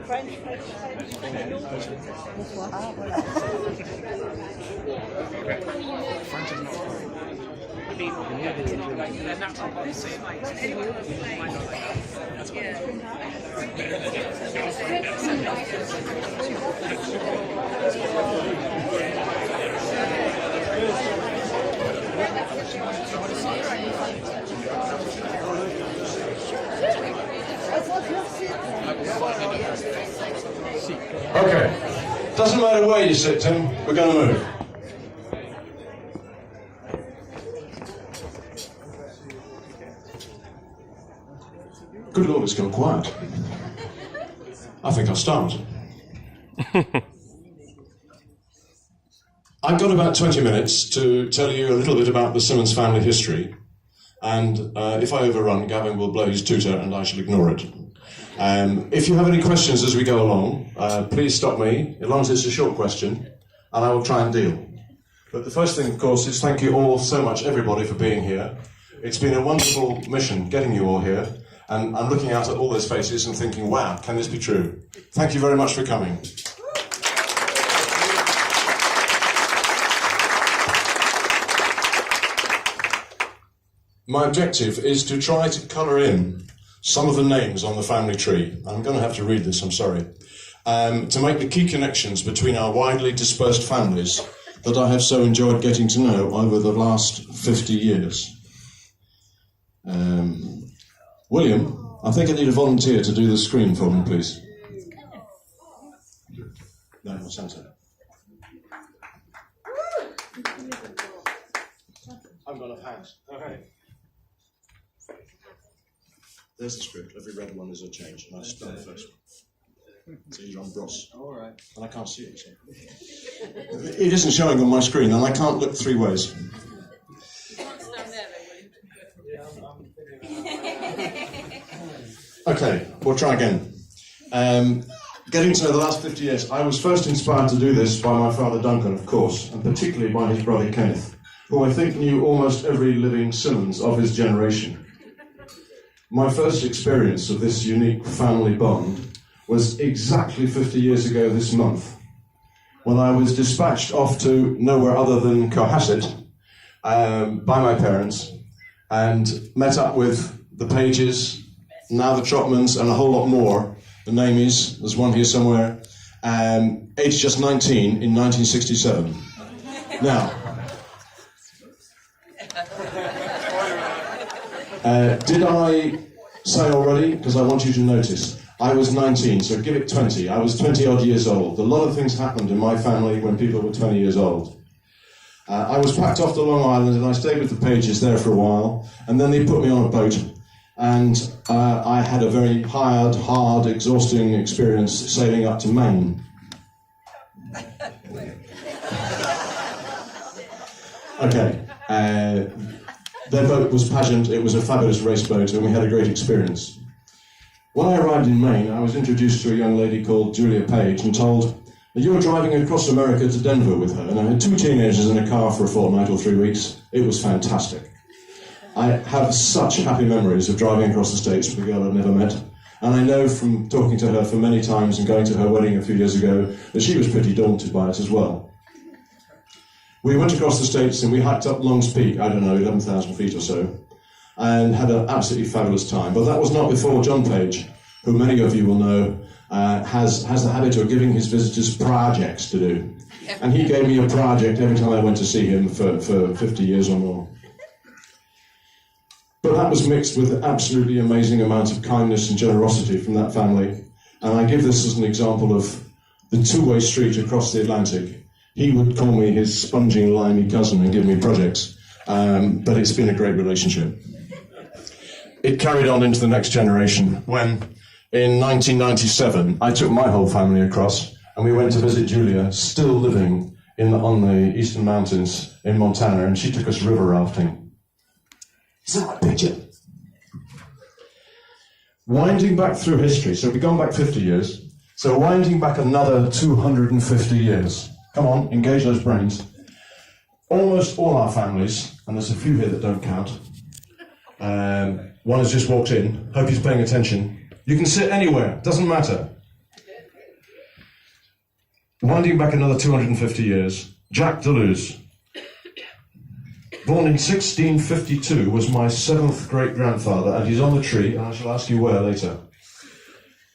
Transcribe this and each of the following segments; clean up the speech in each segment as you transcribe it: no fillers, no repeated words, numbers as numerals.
French. Ah, voilà. French is not Okay. Doesn't matter where you sit, Tim. We're going to move. Good Lord, it's gone quiet. I think I'll start. I've got about 20 minutes to tell you a little bit about the Simonds family history. And if I overrun, Gavin will blow his tutor and I shall ignore it. If you have any questions as we go along, please stop me, as long as it's a short question, and I will try and deal. But the first thing, of course, is thank you all so much, everybody, for being here. It's been a wonderful mission getting you all here, and I'm looking out at all those faces and thinking, wow, can this be true? Thank you very much for coming. My objective is to try to colour in some of the names on the family tree. I'm going to have to read this, I'm sorry. To make the key connections between our widely dispersed families that I have so enjoyed getting to know over the last 50 years. William, I think I need a volunteer to do the screen for me, please. No, Santa. I've got a hat. Okay. There's the script. Every red one is a change, and I spelled the first one. So you're on Bros. all right. And I can't see it. So. It isn't showing on my screen, and I can't look three ways. Okay, we'll try again. Getting to know the last 50 years, I was first inspired to do this by my father Duncan, of course, and particularly by his brother Kenneth, who I think knew almost every living Simonds of his generation. My first experience of this unique family bond was exactly 50 years ago this month, when I was dispatched off to nowhere other than Cohasset by my parents and met up with the Pages, now the Trotmans, and a whole lot more. The name is, there's one here somewhere, aged just 19 in 1967. Now, did I say already? Because I want you to notice. I was 19, so give it 20. I was 20 odd years old. A lot of things happened in my family when people were 20 years old. I was packed off to Long Island and I stayed with the Pages there for a while, and then they put me on a boat, and I had a very hard, exhausting experience sailing up to Maine. Okay. Their boat was Pageant, it was a fabulous race boat, and we had a great experience. When I arrived in Maine, I was introduced to a young lady called Julia Page and told that you were driving across America to Denver with her, and I had two teenagers in a car for a fortnight or 3 weeks. It was fantastic. I have such happy memories of driving across the States with a girl I'd never met, and I know from talking to her for many times and going to her wedding a few years ago that she was pretty daunted by it as well. We went across the States and we hiked up Long's Peak, I don't know, 11,000 feet or so, and had an absolutely fabulous time. But that was not before John Page, who many of you will know, has the habit of giving his visitors projects to do. And he gave me a project every time I went to see him for 50 years or more. But that was mixed with an absolutely amazing amount of kindness and generosity from that family. And I give this as an example of the two-way street across the Atlantic. He would call me his sponging, limey cousin and give me projects, but it's been a great relationship. It carried on into the next generation when, in 1997, I took my whole family across and we went to visit Julia, still living on the Eastern Mountains in Montana, and she took us river rafting. Is that a picture? Winding back through history, so we've gone back 50 years, so winding back another 250 years. Come on, engage those brains. Almost all our families, and there's a few here that don't count. One has just walked in, hope he's paying attention. You can sit anywhere, doesn't matter. Winding back another 250 years, Jacques de Luze, born in 1652, was my 7th great-grandfather, and he's on the tree, and I shall ask you where later.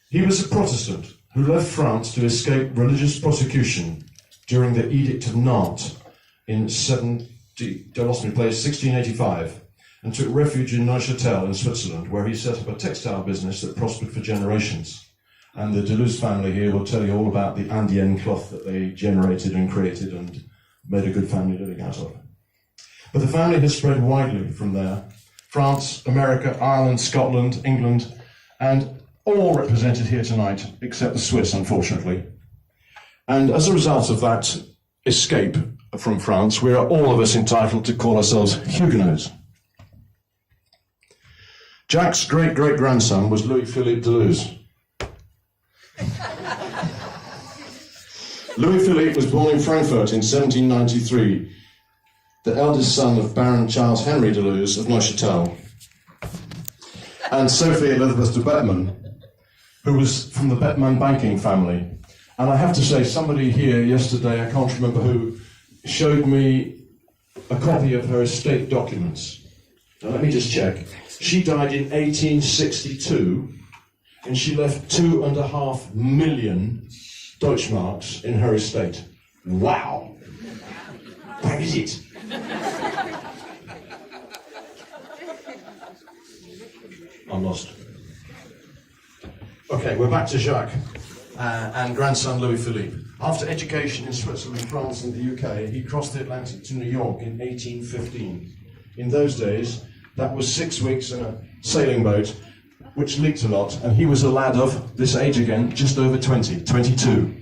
He was a Protestant who left France to escape religious prosecution during the Edict of Nantes in 1685, and took refuge in Neuchâtel in Switzerland, where he set up a textile business that prospered for generations. And the de Luze family here will tell you all about the Indienne cloth that they generated and created and made a good family living out of. But the family has spread widely from there. France, America, Ireland, Scotland, England, and all represented here tonight, except the Swiss, unfortunately. And as a result of that escape from France, we are all of us entitled to call ourselves Huguenots. Jacques' great-great-grandson was Louis-Philippe de Luze. Louis-Philippe was born in Frankfurt in 1793, the eldest son of Baron Charles Henry de Luze of Neuchâtel, and Sophie Elizabeth de Bettman, who was from the Bettman banking family. And I have to say, somebody here yesterday, I can't remember who, showed me a copy of her estate documents. Now let me just check. She died in 1862, and she left 2.5 million Deutschmarks in her estate. Wow! That is it. I'm lost. Okay, we're back to Jacques and grandson Louis-Philippe. After education in Switzerland, France and the UK, he crossed the Atlantic to New York in 1815. In those days, that was 6 weeks in a sailing boat, which leaked a lot, and he was a lad of, this age again, just over 20, 22.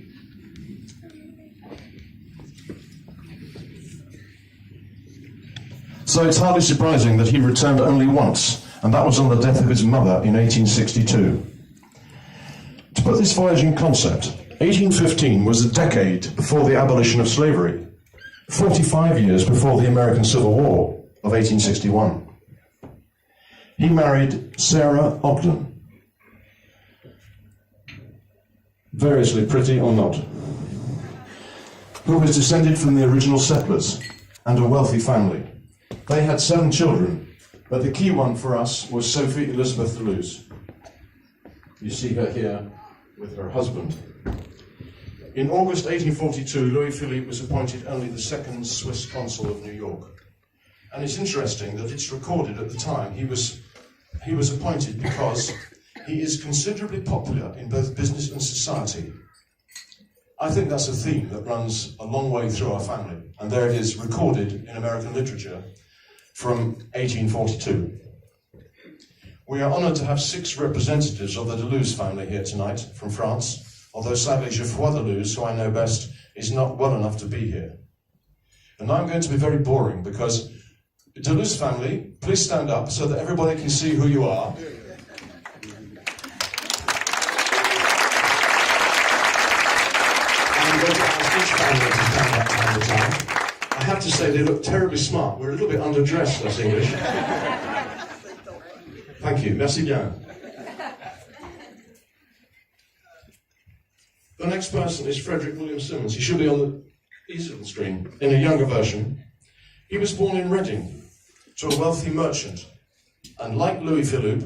So it's hardly surprising that he returned only once, and that was on the death of his mother in 1862. To put this voyage in concept, 1815 was a decade before the abolition of slavery, 45 years before the American Civil War of 1861. He married Sarah Ogden, variously pretty or not, who was descended from the original settlers and a wealthy family. They had 7 children, but the key one for us was Sophie Elizabeth de Luze. You see her here with her husband. In August 1842, Louis-Philippe was appointed only the 2nd Swiss consul of New York. And it's interesting that it's recorded at the time he was appointed because he is considerably popular in both business and society. I think that's a theme that runs a long way through our family, and there it is recorded in American literature from 1842. We are honoured to have 6 representatives of the de Luze family here tonight from France, although sadly Geoffroy de Luze, who I know best, is not well enough to be here. And I'm going to be very boring because de Luze family, please stand up so that everybody can see who you are. I'm going to ask each family to stand up one at a time. I have to say they look terribly smart. We're a little bit underdressed, us English. Thank you. Merci bien. The next person is Frederick William Simonds. He should be on the easel screen in a younger version. He was born in Reading to a wealthy merchant, and like Louis-Philippe,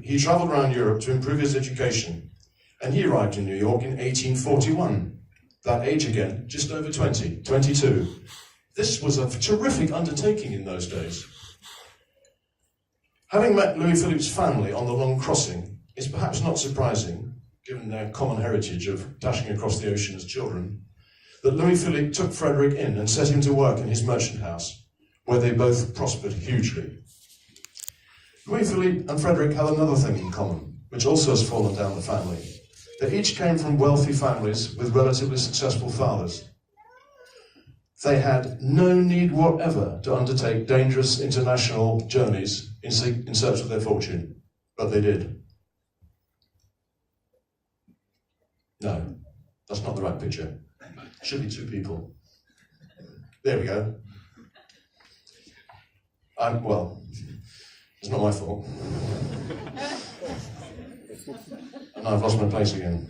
he travelled around Europe to improve his education, and he arrived in New York in 1841. That age again, just over 20, 22. This was a terrific undertaking in those days. Having met Louis-Philippe's family on the long crossing is perhaps not surprising, given their common heritage of dashing across the ocean as children, that Louis-Philippe took Frederick in and set him to work in his merchant house, where they both prospered hugely. Louis-Philippe and Frederick had another thing in common, which also has fallen down the family. They each came from wealthy families with relatively successful fathers. They had no need whatever to undertake dangerous international journeys in search of their fortune, but they did. No, that's not the right picture. It should be 2 people. There we go. Well, it's not my fault. And I've lost my place again.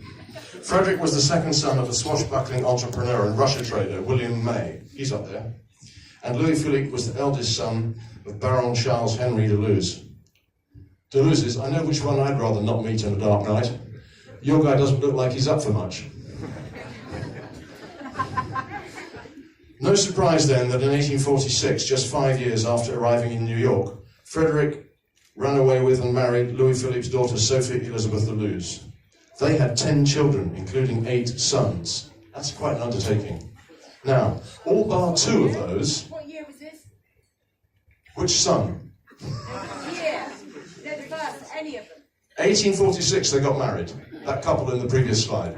Frederick was the second son of a swashbuckling entrepreneur and Russia trader, William May. He's up there. And Louis Philippe was the eldest son of Baron Charles Henry de Luze. De Luze's, I know which one I'd rather not meet in a dark night. Your guy doesn't look like he's up for much. No surprise then that in 1846, just 5 years after arriving in New York, Frederick ran away with and married Louis Philippe's daughter Sophie Elizabeth de Luze. They had 10 children, including 8 sons. That's quite an undertaking. Now, all bar 2 of those... What year was this? Which son? Year. They're the first, any of them. 1846 they got married. That couple in the previous slide.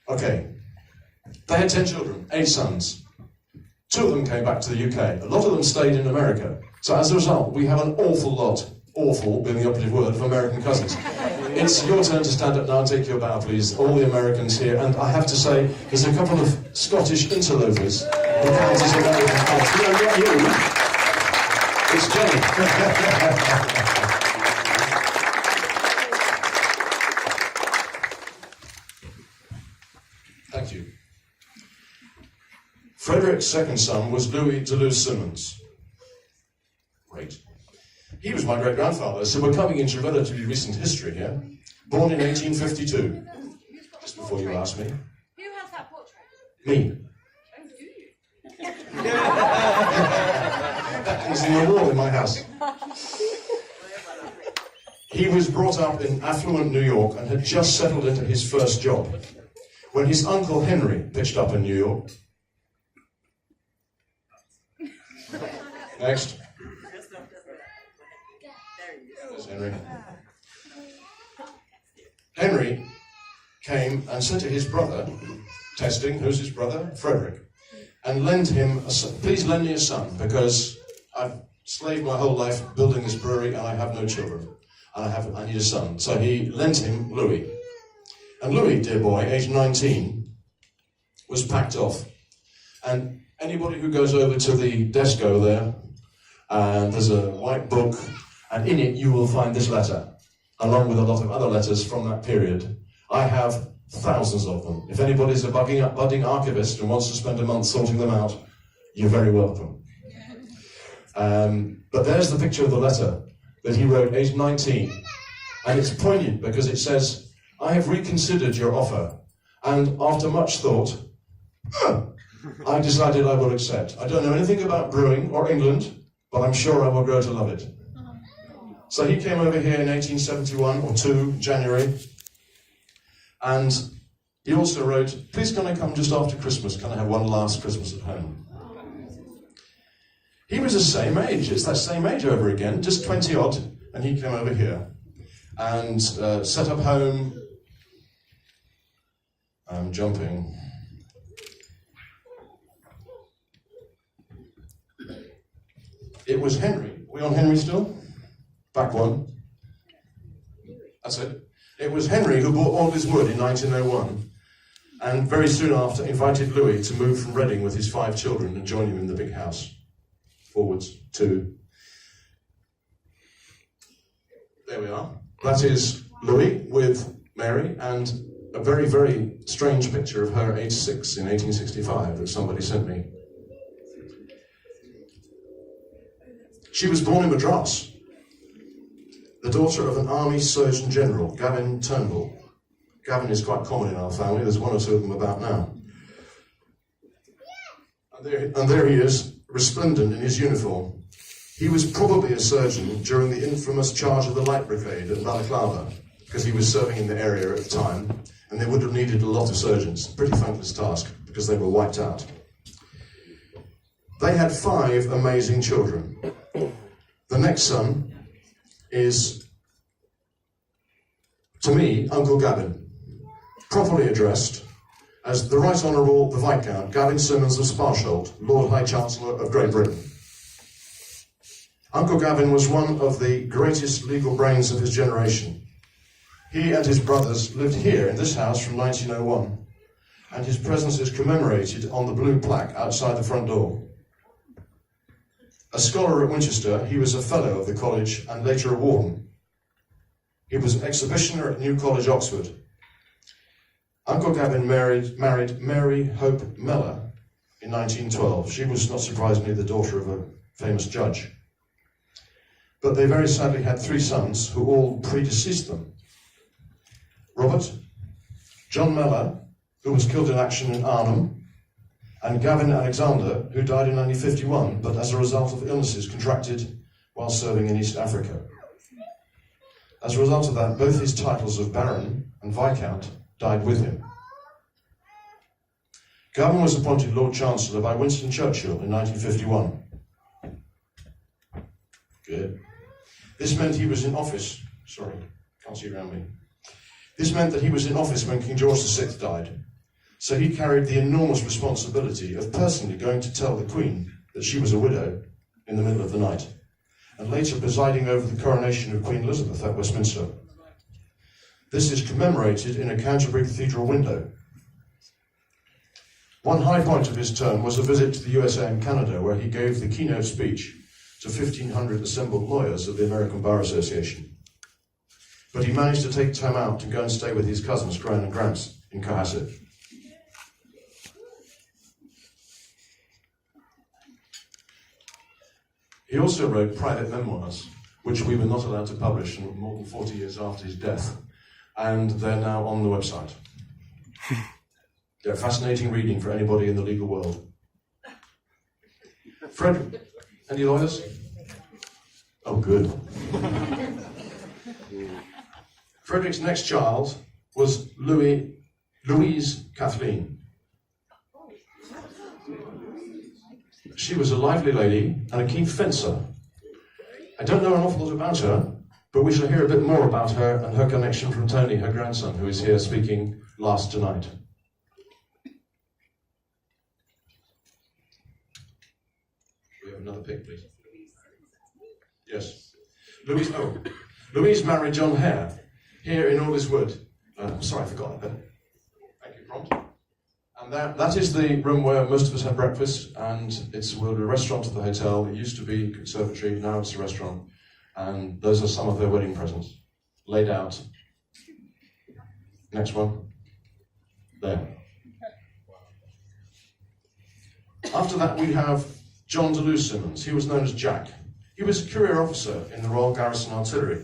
Okay. They had 10 children, 8 sons. 2 of them came back to the UK. A lot of them stayed in America. So as a result, we have an awful lot, awful being the operative word, of American cousins. It's your turn to stand up now and take your bow, please. All the Americans here. And I have to say, there's a couple of Scottish interlopers who count as American cousins. No, not you. It's Jenny. Thank you. Frederick's second son was Louis de Luze Simonds. Great. He was my great-grandfather, so we're coming into relatively recent history here. Born in 1852. Just before you ask me. Who has that portrait? Me. Oh, do you? He's in the wall in my house. He was brought up in affluent New York and had just settled into his first job when his uncle Henry pitched up in New York. Next. There's Henry. Henry came and said to his brother, testing, who's his brother? Frederick, and lend him a son. Please lend me a son, because I've slaved my whole life building this brewery and I have no children. And I need a son. So he lent him Louis. And Louis, dear boy, aged 19, was packed off. And anybody who goes over to the desco there, there's a white book, and in it you will find this letter, along with a lot of other letters from that period. I have thousands of them. If anybody's a budding archivist and wants to spend a month sorting them out, you're very welcome. But there's the picture of the letter that he wrote, aged 19. And it's poignant because it says, I have reconsidered your offer, and after much thought, I decided I will accept. I don't know anything about brewing or England, but I'm sure I will grow to love it. So he came over here in 1871 or 2, January, and he also wrote, please can I come just after Christmas? Can I have one last Christmas at home? He was the same age. It's that same age over again, just 20 odd, and he came over here and set up home. I'm jumping. It was Henry. We on Henry still? Back one. That's it. It was Henry who bought all his wood in 1901, and very soon after invited Louis to move from Reading with his 5 children and join him in the big house. Forwards, 2. There we are. That is Louis with Mary, and a very, very strange picture of her age 6 in 1865 that somebody sent me. She was born in Madras, the daughter of an army surgeon general, Gavin Turnbull. Gavin is quite common in our family. There's 1 or 2 of them about now. And there he is, resplendent in his uniform. He was probably a surgeon during the infamous charge of the Light Brigade at Balaclava, because he was serving in the area at the time, and they would have needed a lot of surgeons. Pretty thankless task, because they were wiped out. They had 5 amazing children. The next son is, to me, Uncle Gavin, properly addressed as the Right Honourable the Viscount Gavin Simonds of Sparsholt, Lord High Chancellor of Great Britain. Uncle Gavin was one of the greatest legal brains of his generation. He and his brothers lived here in this house from 1901, and his presence is commemorated on the blue plaque outside the front door. A scholar at Winchester, he was a fellow of the college and later a warden. He was an exhibitioner at New College, Oxford. Uncle Gavin married Mary Hope Mellor in 1912. She was, not surprisingly, the daughter of a famous judge. But they very sadly had 3 sons who all predeceased them. Robert, John Mellor, who was killed in action in Arnhem, and Gavin Alexander, who died in 1951, but as a result of illnesses contracted while serving in East Africa. As a result of that, both his titles of Baron and Viscount died with him. Gavin was appointed Lord Chancellor by Winston Churchill in 1951. Good. This meant he was in office. Sorry, can't see around me. This meant that he was in office when King George VI died. So he carried the enormous responsibility of personally going to tell the Queen that she was a widow in the middle of the night, and later presiding over the coronation of Queen Elizabeth at Westminster. This is commemorated in a Canterbury Cathedral window. One high point of his term was a visit to the USA and Canada, where he gave the keynote speech to 1,500 assembled lawyers of the American Bar Association. But he managed to take time out to go and stay with his cousins, Gran and Grants, in Cohasset. He also wrote private memoirs, which we were not allowed to publish more than 40 years after his death, and they're now on the website. They're fascinating reading for anybody in the legal world. Fred, any lawyers? Oh, good. Frederick's next child was Louise Kathleen. She was a lively lady and a keen fencer. I don't know an awful lot about her, but we shall hear a bit more about her and her connection from Tony, her grandson, who is here speaking last tonight. We have another pic, please. Yes. Louise married John Hare, here in Alder's Wood. Sorry, I forgot that. Thank you, Prompt. And that is the room where most of us have breakfast, and it's a restaurant at the hotel. It used to be a conservatory, now it's a restaurant. And those are some of their wedding presents, laid out. Next one. There. After that, we have Jean de Luze Simonds. He was known as Jack. He was a career officer in the Royal Garrison Artillery.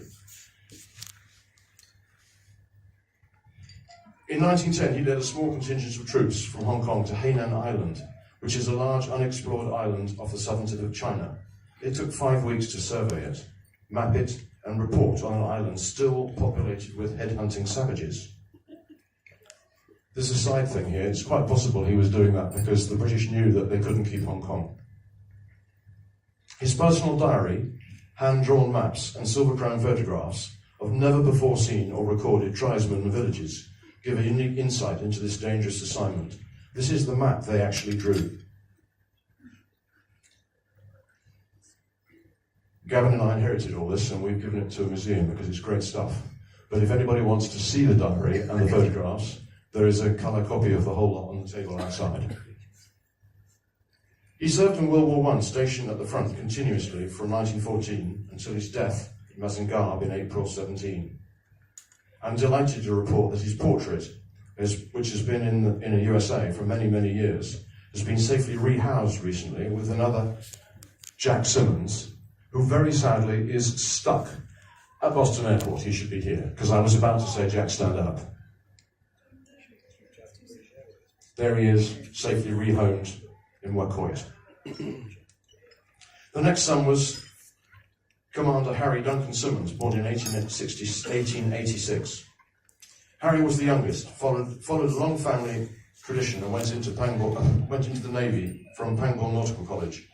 In 1910, he led a small contingent of troops from Hong Kong to Hainan Island, which is a large unexplored island off the southern tip of China. It took 5 weeks to survey it, map it, and report on an island still populated with headhunting savages. There's a side thing here. It's quite possible he was doing that because the British knew that they couldn't keep Hong Kong. His personal diary, hand-drawn maps, and silver-crown photographs of never-before-seen or recorded tribesmen and villages give a unique insight into this dangerous assignment. This is the map they actually drew. Gavin and I inherited all this, and we've given it to a museum because it's great stuff. But if anybody wants to see the diary and the photographs, there is a colour copy of the whole lot on the table outside. He served in World War I, stationed at the front continuously from 1914 until his death in Mazangab in April 17. I'm delighted to report that his portrait, which has been in the USA for many, many years, has been safely rehoused recently with another Jack Simonds, who very sadly is stuck at Boston Airport. He should be here, because I was about to say, Jack, stand up. There he is, safely rehomed in Wacoit. The next son was Commander Harry Duncan Simonds, born in 1886. Harry was the youngest, followed a long family tradition and went into the Navy from Pangbourne Nautical College.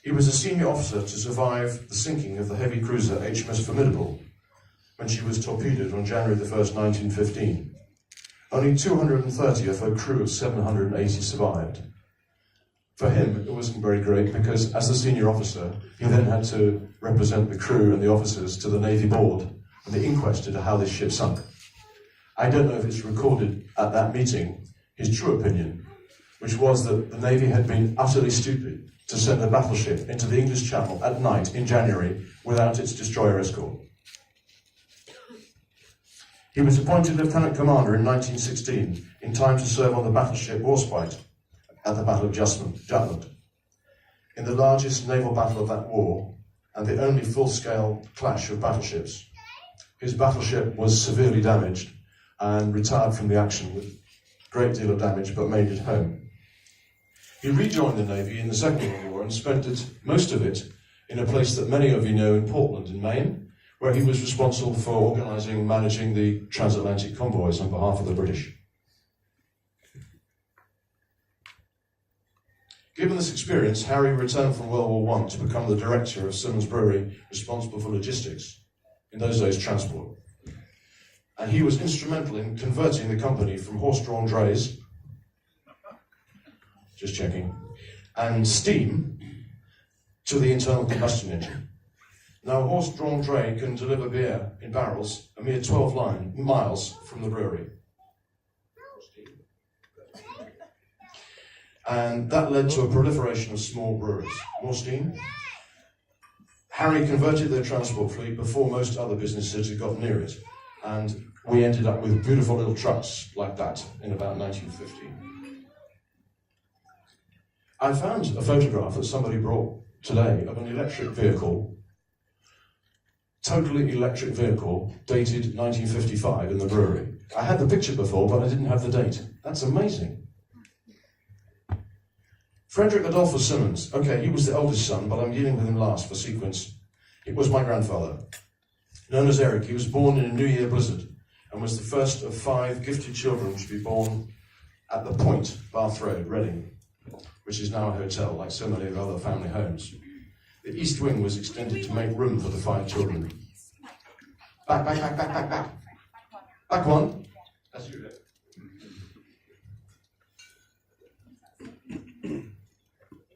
He was a senior officer to survive the sinking of the heavy cruiser HMS Formidable when she was torpedoed on January the 1st, 1915. Only 230 of her crew of 780 survived. For him, it wasn't very great because, as the senior officer, he then had to represent the crew and the officers to the Navy Board and the inquest into how this ship sunk. I don't know if it's recorded at that meeting, his true opinion, which was that the Navy had been utterly stupid to send a battleship into the English Channel at night in January without its destroyer escort. He was appointed Lieutenant Commander in 1916, in time to serve on the battleship Warspite at the Battle of Jutland. In the largest naval battle of that war, and the only full-scale clash of battleships, his battleship was severely damaged and retired from the action with a great deal of damage, but made it home. He rejoined the Navy in the Second World War and spent most of it in a place that many of you know in Portland, in Maine, where he was responsible for organising and managing the transatlantic convoys on behalf of the British. Given this experience, Harry returned from World War I to become the director of Simonds Brewery, responsible for logistics, in those days transport. And he was instrumental in converting the company from horse-drawn drays, just checking, and steam to the internal combustion engine. Now, a horse-drawn dray can deliver beer in barrels a mere 12 miles from the brewery. And that led to a proliferation of small breweries. More steam. Harry converted their transport fleet before most other businesses had got near it. And we ended up with beautiful little trucks like that in about 1950. I found a photograph that somebody brought today of an electric vehicle, totally electric vehicle, dated 1955 in the brewery. I had the picture before, but I didn't have the date. That's amazing. Frederick Adolphus Simonds, okay, he was the oldest son, but I'm dealing with him last for sequence. It was my grandfather. Known as Eric, he was born in a New Year blizzard and was the first of 5 gifted children to be born at the Point, Bath Road, Reading, which is now a hotel, like so many of other family homes. The east wing was extended to make room for the 5 children. Back. Back one. That's you there.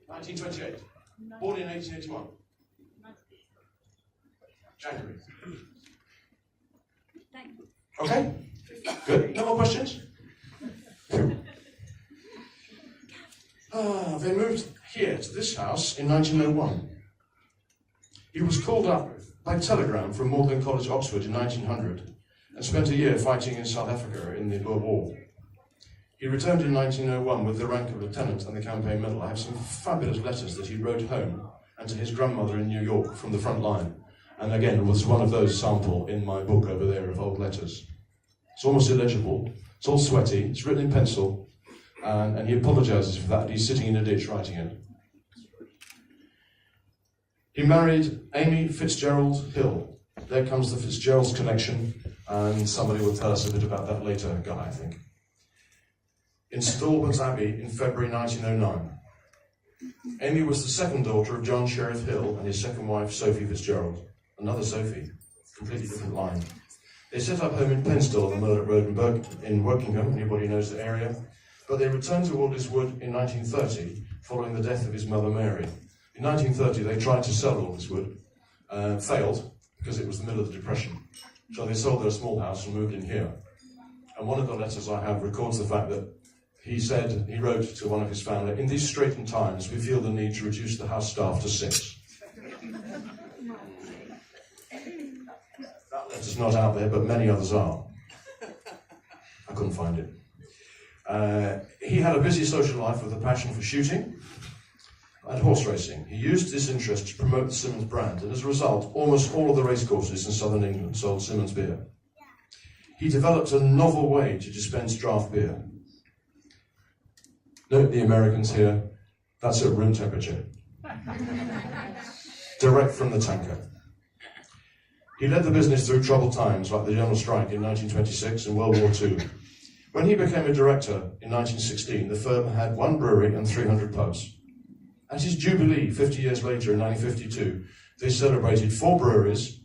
1928. Born in 1881. January. Okay? Good. No more questions? They moved here to this house in 1901. He was called up by telegram from Magdalen College, Oxford in 1900 and spent a year fighting in South Africa in the Boer War. He returned in 1901 with the rank of lieutenant and the campaign medal. I have some fabulous letters that he wrote home and to his grandmother in New York from the front line. And again, it was one of those sample in my book over there of old letters. It's almost illegible. It's all sweaty. It's written in pencil. And he apologises for that. He's sitting in a ditch writing it. He married Amy Fitzgerald Hill. There comes the Fitzgerald's connection, and somebody will tell us a bit about that later, guy, I think. In Stallman's Abbey in February 1909. Amy was the second daughter of John Sheriff Hill and his second wife, Sophie Fitzgerald. Another Sophie, completely different line. They set up home in Pensdale on the Murdoch Road in Wokingham, anybody knows the area. But they returned to Aldis Wood in 1930, following the death of his mother Mary. In 1930, they tried to sell Aldis Wood, failed, because it was the middle of the Depression. So they sold their small house and moved in here. And one of the letters I have records the fact that he wrote to one of his family, "In these straitened times, we feel the need to reduce the house staff to 6. That letter's not out there, but many others are. I couldn't find it. He had a busy social life with a passion for shooting and horse racing. He used this interest to promote the Simonds brand, and as a result, almost all of the racecourses in southern England sold Simonds beer. He developed a novel way to dispense draft beer. Note the Americans here, that's at room temperature. Direct from the tanker. He led the business through troubled times like the General Strike in 1926 and World War II. When he became a director in 1916, the firm had 1 brewery and 300 pubs. At his jubilee 50 years later in 1952, they celebrated 4 breweries,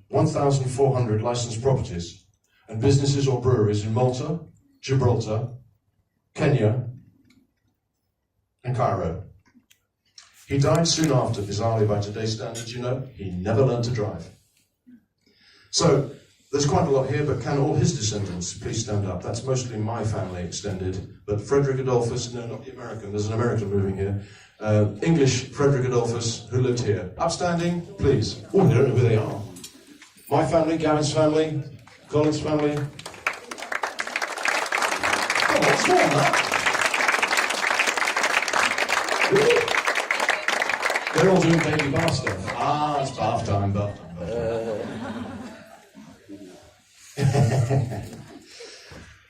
1,400 licensed properties, and businesses or breweries in Malta, Gibraltar, Kenya, and Cairo. He died soon after, bizarrely by today's standards, he never learned to drive. So, there's quite a lot here, but can all his descendants please stand up? That's mostly my family extended, but Frederick Adolphus, no, not the American, there's an American moving here. English Frederick Adolphus, who lived here. Upstanding, please. Oh, I don't know who they are. My family, Gavin's family, Colin's family, perform that? Really? They're all doing baby bath stuff. Ah, it's bath time, but...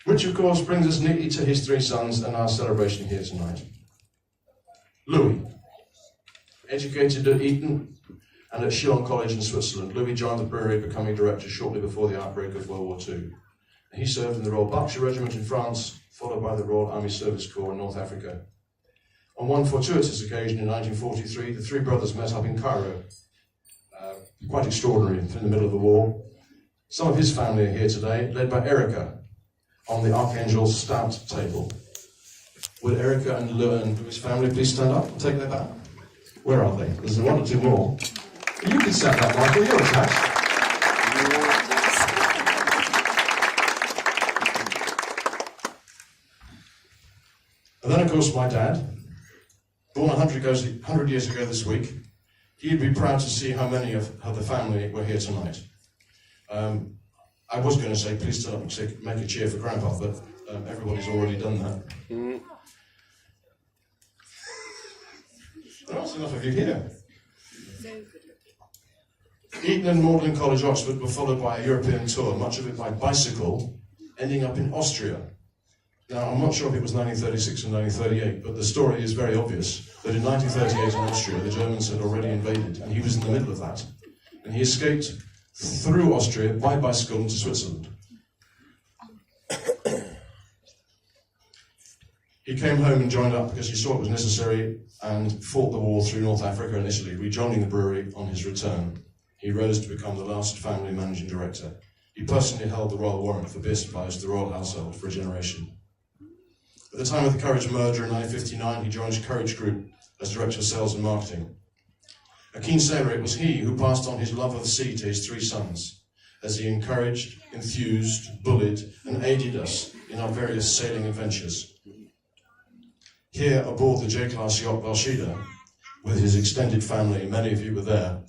Which, of course, brings us neatly to his three sons and our celebration here tonight. Louis, educated at Eton and at Sion College in Switzerland, Louis joined the brewery, becoming director shortly before the outbreak of World War II. He served in the Royal Berkshire Regiment in France, followed by the Royal Army Service Corps in North Africa. On one fortuitous occasion in 1943, the three brothers met up in Cairo. Quite extraordinary, in the middle of the war. Some of his family are here today, led by Erica, on the Archangel's stout table. Would Erica and Louis' family please stand up and take their bow? Where are they? There's one or two more. You can set that, Michael, you're attached. And then, of course, my dad, born 100 years ago this week. He'd be proud to see how many of the family were here tonight. I was going to say, please stand up and make a cheer for Grandpa, but everybody's already done that. That's enough of you here. Eton and Magdalen College, Oxford, were followed by a European tour, much of it by bicycle, ending up in Austria. Now, I'm not sure if it was 1936 or 1938, but the story is very obvious that in 1938 in Austria, the Germans had already invaded, and he was in the middle of that. And he escaped through Austria by bicycle into Switzerland. He came home and joined up because he saw it was necessary and fought the war through North Africa and Italy, rejoining the brewery on his return. He rose to become the last family managing director. He personally held the royal warrant for beer supplies to the royal household for a generation. At the time of the Courage merger in 1959, he joined Courage Group as Director of Sales and Marketing. A keen sailor, it was he who passed on his love of the sea to his three sons, as he encouraged, enthused, bullied, and aided us in our various sailing adventures. Here aboard the J-class yacht Valshida, with his extended family, many of you were there.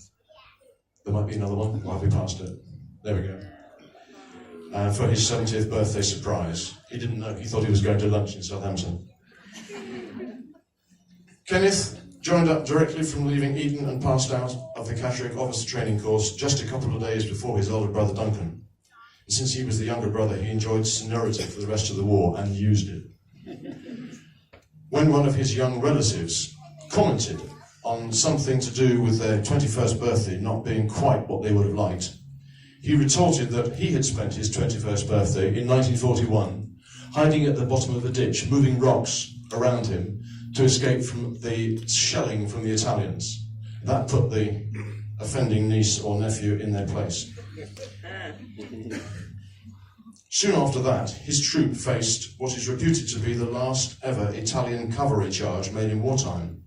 There might be another one, or have we passed it? There we go. For his 70th birthday surprise. He didn't know, he thought he was going to lunch in Southampton. Kenneth joined up directly from leaving Eton and passed out of the Catterick officer training course just a couple of days before his older brother Duncan. And since he was the younger brother, he enjoyed seniority for the rest of the war and used it. When one of his young relatives commented on something to do with their 21st birthday not being quite what they would have liked, he retorted that he had spent his 21st birthday in 1941 hiding at the bottom of a ditch, moving rocks around him to escape from the shelling from the Italians. That put the offending niece or nephew in their place. Soon after that, his troop faced what is reputed to be the last ever Italian cavalry charge made in wartime,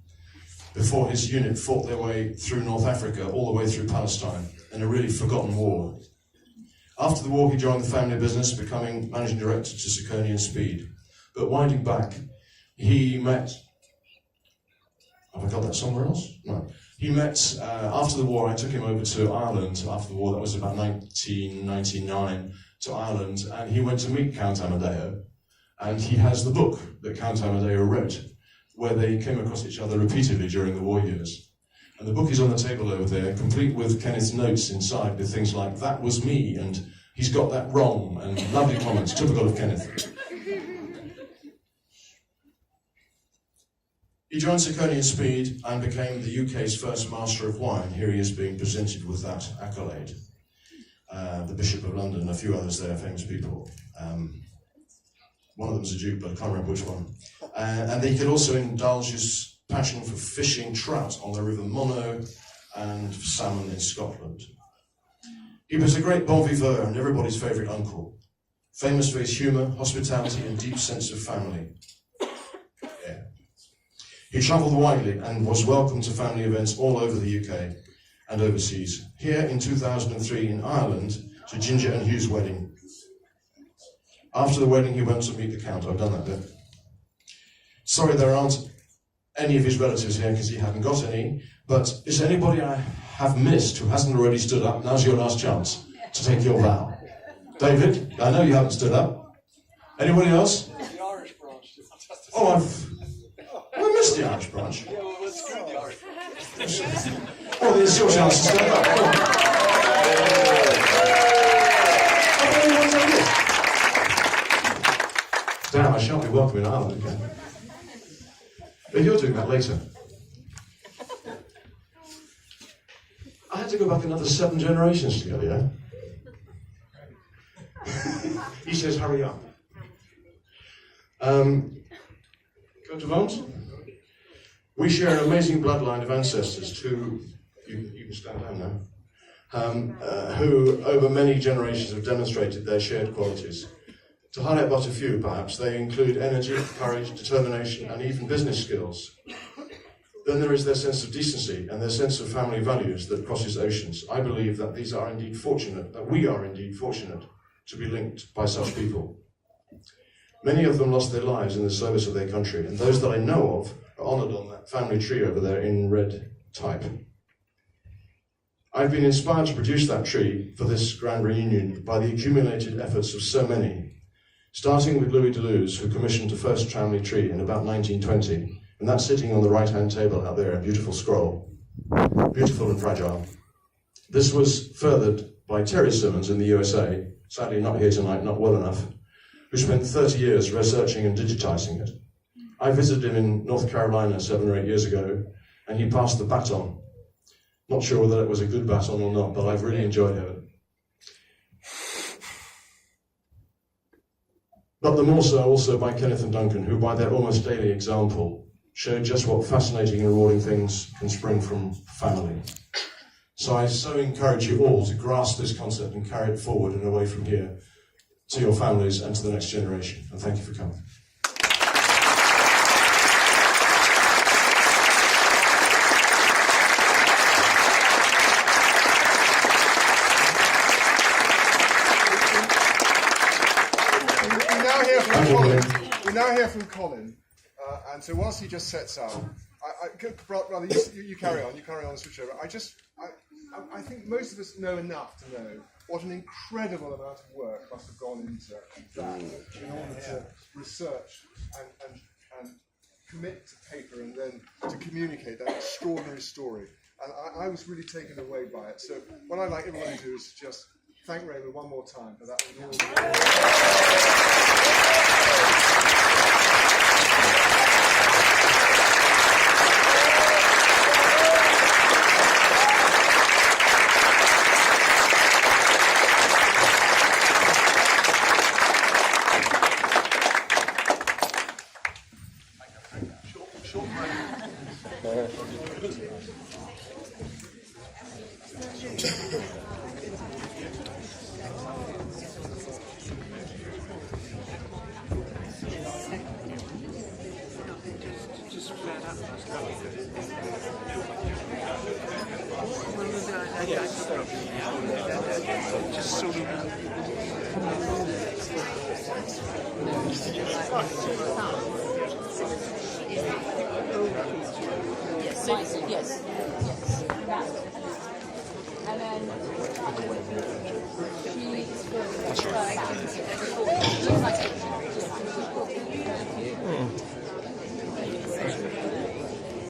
before his unit fought their way through North Africa, all the way through Palestine, in a really forgotten war. After the war, he joined the family business, becoming managing director to Saucony and Speed. But winding back, he met... Have I got that somewhere else? No. He met, after the war, I took him over to Ireland after the war, that was about 1999, to Ireland, and he went to meet Count Amadeo, and he has the book that Count Amadeo wrote, where they came across each other repeatedly during the war years. And the book is on the table over there, complete with Kenneth's notes inside, with things like, "That was me," and "He's got that wrong," and lovely comments, typical of Kenneth. He joined Saucony and Speed and became the UK's first Master of Wine. Here he is being presented with that accolade. The Bishop of London, a few others there, famous people. One of them's a Duke, but I can't remember which one. And he could also indulge his passion for fishing trout on the River Monnow and salmon in Scotland. He was a great bon vivant and everybody's favourite uncle, famous for his humour, hospitality and deep sense of family. Yeah. He travelled widely and was welcome to family events all over the UK and overseas. Here in 2003 in Ireland, to Ginger and Hugh's wedding. After the wedding, he went to meet the Count. I've done that bit. Sorry, there aren't any of his relatives here because he hadn't got any, but is there anybody I have missed who hasn't already stood up? Now's your last chance to take your vow. David, I know you haven't stood up. Anybody else? The Irish brother. Oh, I missed the Irish branch. Oh, there's your chance to stand up. Come on. Damn, I shan't be welcome in Ireland again. But you're doing that later. I had to go back another 7 generations to get here. He says, hurry up. Go to Vance. We share an amazing bloodline of ancestors who, you can stand down now, who over many generations have demonstrated their shared qualities. To highlight but a few, perhaps, they include energy, courage, determination, and even business skills. Then there is their sense of decency and their sense of family values that crosses oceans. I believe that we are indeed fortunate to be linked by such people. Many of them lost their lives in the service of their country, and those that I know of are honoured on that family tree over there in red type. I've been inspired to produce that tree for this grand reunion by the accumulated efforts of so many, starting with Louis de Luze, who commissioned the first family tree in about 1920, and that's sitting on the right-hand table out there, a beautiful scroll, beautiful and fragile. This was furthered by Terry Simonds in the USA, sadly not here tonight, not well enough, who spent 30 years researching and digitizing it. I visited him in North Carolina 7 or 8 years ago, and he passed the baton. Not sure whether it was a good baton or not, but I've really enjoyed it. But the more so also by Kenneth and Duncan, who by their almost daily example showed just what fascinating and rewarding things can spring from family. So I so encourage you all to grasp this concept and carry it forward and away from here to your families and to the next generation. And thank you for coming. We now hear from Colin, and so whilst he just sets up, brother, you carry on, switch over. I think most of us know enough to know what an incredible amount of work must have gone into that in order to research and commit to paper and then to communicate that extraordinary story. And I was really taken away by it. So what I'd like everyone to do is just thank Raymond one more time for that. Yes. And then